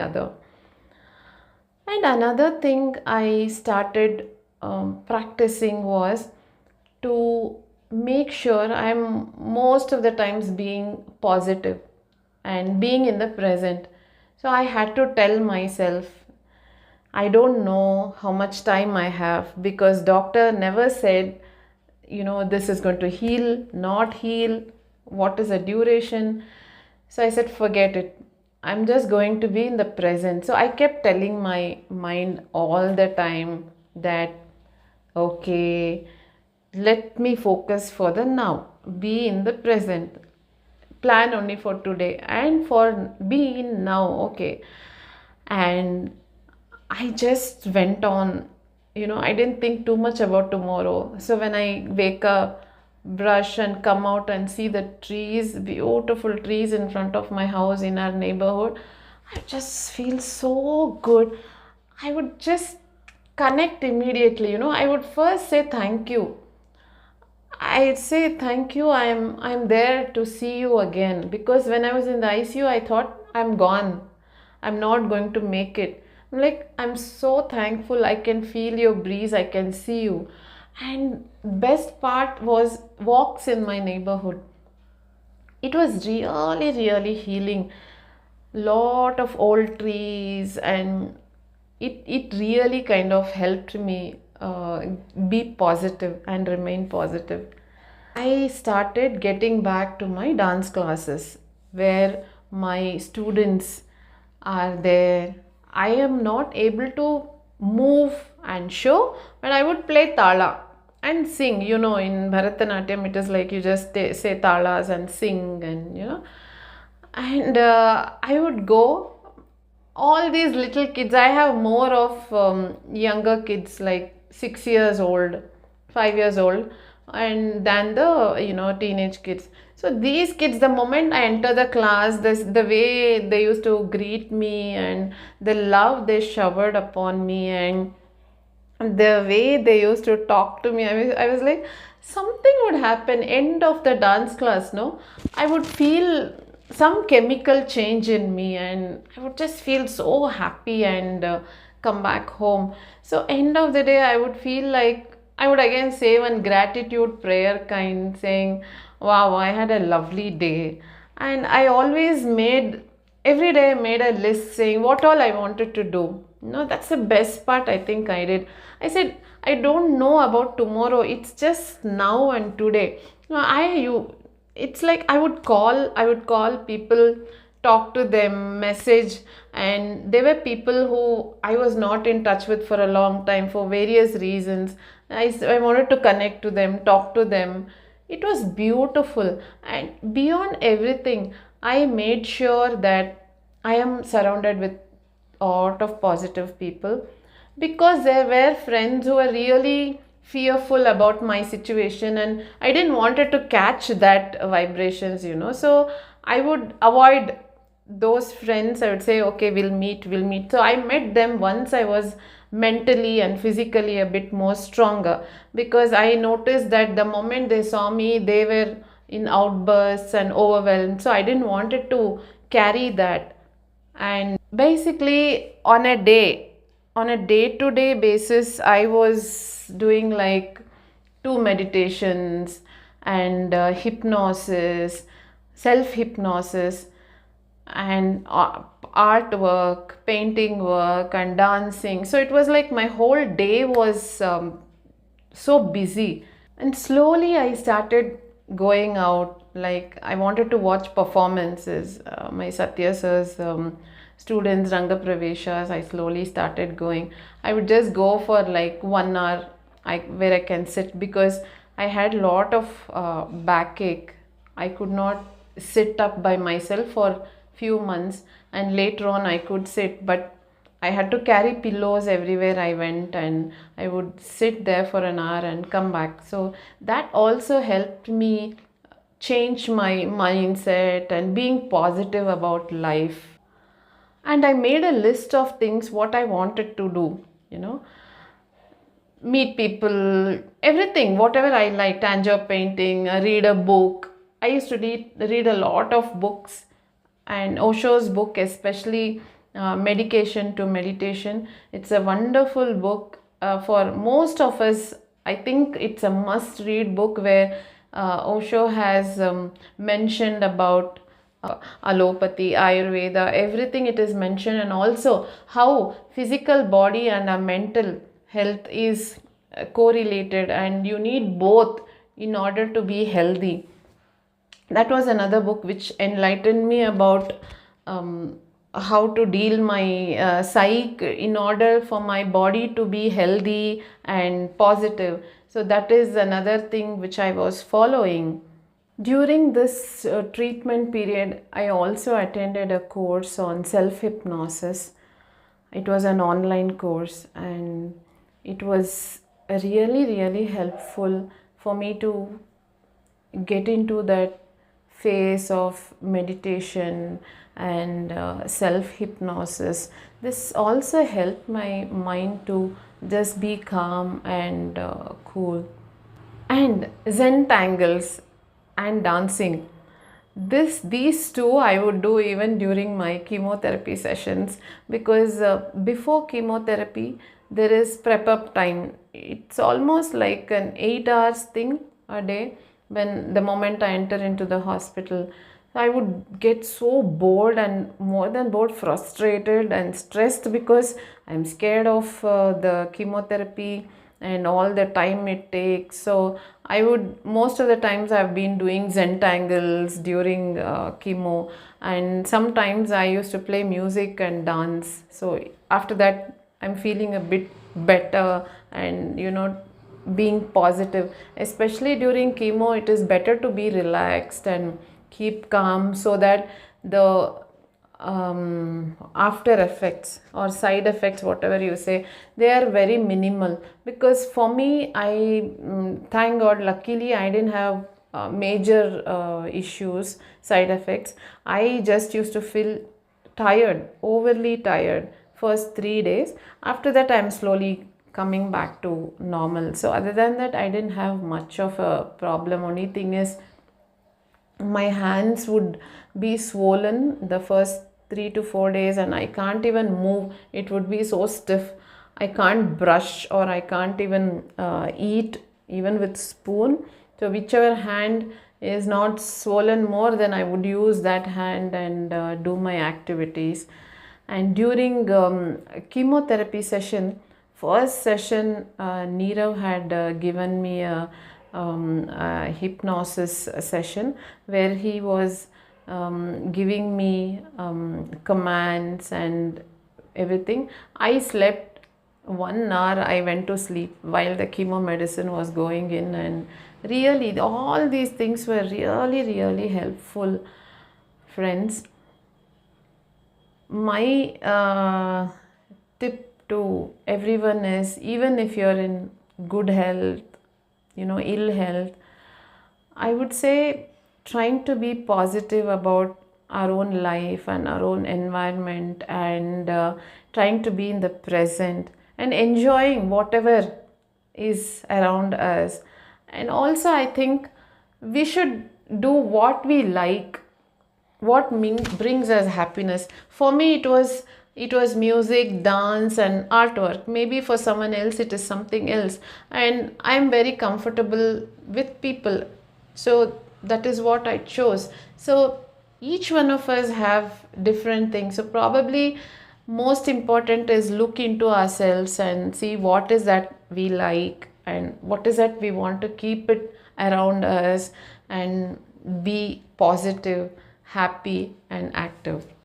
other. And another thing I started practicing was to make sure I'm most of the times being positive and being in the present. So I had to tell myself, I don't know how much time I have, because doctor never said, this is going to heal, not heal, what is the duration. So I said, forget it. I'm just going to be in the present. So I kept telling my mind all the time that, okay, let me focus for the now, be in the present, plan only for today and for be in now, okay. And I just went on, I didn't think too much about tomorrow. So when I wake up, brush and come out and see the trees, beautiful trees in front of my house in our neighborhood, I just feel so good. I would just connect immediately, I would first say thank you. I'd say thank you. I'm there to see you again, because when I was in the ICU, I thought I'm gone. I'm not going to make it. I'm so thankful. I can feel your breeze. I can see you. And best part was walks in my neighborhood. It was really, really healing. Lot of old trees, and it really kind of helped me be positive and remain positive. I started getting back to my dance classes where my students are there. I am not able to move and show, but I would play tala and sing. In Bharatanatyam, it is like you just say talas and sing, and I would go. All these little kids, I have more of younger kids, like 6 years old, 5 years old, and than the teenage kids. So these kids, the moment I enter the class, the way they used to greet me and the love they showered upon me, and the way they used to talk to me, I was like, something would happen end of the dance class, no, I would feel some chemical change in me, and I would just feel so happy and come back home. So end of the day, I would feel like I would again say one gratitude prayer kind, saying, wow, I had a lovely day. And I always made, every day I made a list saying what all I wanted to do. That's the best part I think I did. I said, I don't know about tomorrow. It's just now and today. It's like I would call people, talk to them, message, and there were people who I was not in touch with for a long time for various reasons. I wanted to connect to them, talk to them. It was beautiful, and beyond everything, I made sure that I am surrounded with a lot of positive people, because there were friends who were really fearful about my situation, and I didn't wanted to catch that vibrations. So I would avoid those friends. I would say, okay, we'll meet. So I met them once I was mentally and physically a bit more stronger, because I noticed that the moment they saw me, they were in outbursts and overwhelmed. So I didn't wanted to carry that. And basically, on a day to day basis, I was doing like 2 meditations and hypnosis, self hypnosis, and artwork, painting work, and dancing. So it was like my whole day was so busy. And slowly I started going out. Like I wanted to watch performances. My Satya sir's students, Ranga Praveshas, I slowly started going. I would just go for like 1 hour where I can sit, because I had a lot of backache. I could not sit up by myself for few months, and later on I could sit, but I had to carry pillows everywhere I went, and I would sit there for an hour and come back. So that also helped me change my mindset and being positive about life. And I made a list of things what I wanted to do, you know, meet people, everything, whatever I like, tangier painting, read a book. I used to read a lot of books, and Osho's book, especially Medication to Meditation. It's a wonderful book for most of us. I think it's a must read book where Osho has mentioned about allopathy, Ayurveda, everything it is mentioned, and also how physical body and our mental health is correlated, and you need both in order to be healthy. That was another book which enlightened me about how to deal my psyche in order for my body to be healthy and positive. So that is another thing which I was following. During this treatment period, I also attended a course on self hypnosis. It was an online course, and it was really, really helpful for me to get into that phase of meditation and self hypnosis. This also helped my mind to just be calm and cool. And Zen tangles and dancing. These two I would do even during my chemotherapy sessions, because before chemotherapy there is prep up time. It's almost like an 8 hours thing a day. When the moment I enter into the hospital, I would get so bored, and more than bored, frustrated and stressed, because I'm scared of the chemotherapy and all the time it takes. So I would, most of the times I've been doing Zentangles during chemo, and sometimes I used to play music and dance. So after that I'm feeling a bit better, and being positive. Especially during chemo, it is better to be relaxed and keep calm, so that the after effects or side effects, whatever you say, they are very minimal. Because for me, thank God, luckily I didn't have major issues, side effects. I just used to feel tired, overly tired, first 3 days. After that, I'm slowly coming back to normal. So other than that, I didn't have much of a problem. Only thing is, my hands would be swollen the first 3 to 4 days, and I can't even move. It would be so stiff. I can't brush, or I can't even eat even with spoon. So whichever hand is not swollen more, then I would use that hand and do my activities. And during chemotherapy session, first session, Neerav had given me a hypnosis session where he was giving me commands and everything. I slept 1 hour. I went to sleep while the chemo medicine was going in, and really all these things were really, really helpful, friends. My tip to everyone is, even if you're in good health, ill health, I would say trying to be positive about our own life and our own environment, and trying to be in the present and enjoying whatever is around us. And also, I think we should do what we like, what brings us happiness. For me, it was music, dance and artwork. Maybe for someone else it is something else, and I'm very comfortable with people, so that is what I chose. So each one of us have different things. So probably most important is look into ourselves and see what is that we like, and what is that we want to keep it around us, and be positive, happy and active.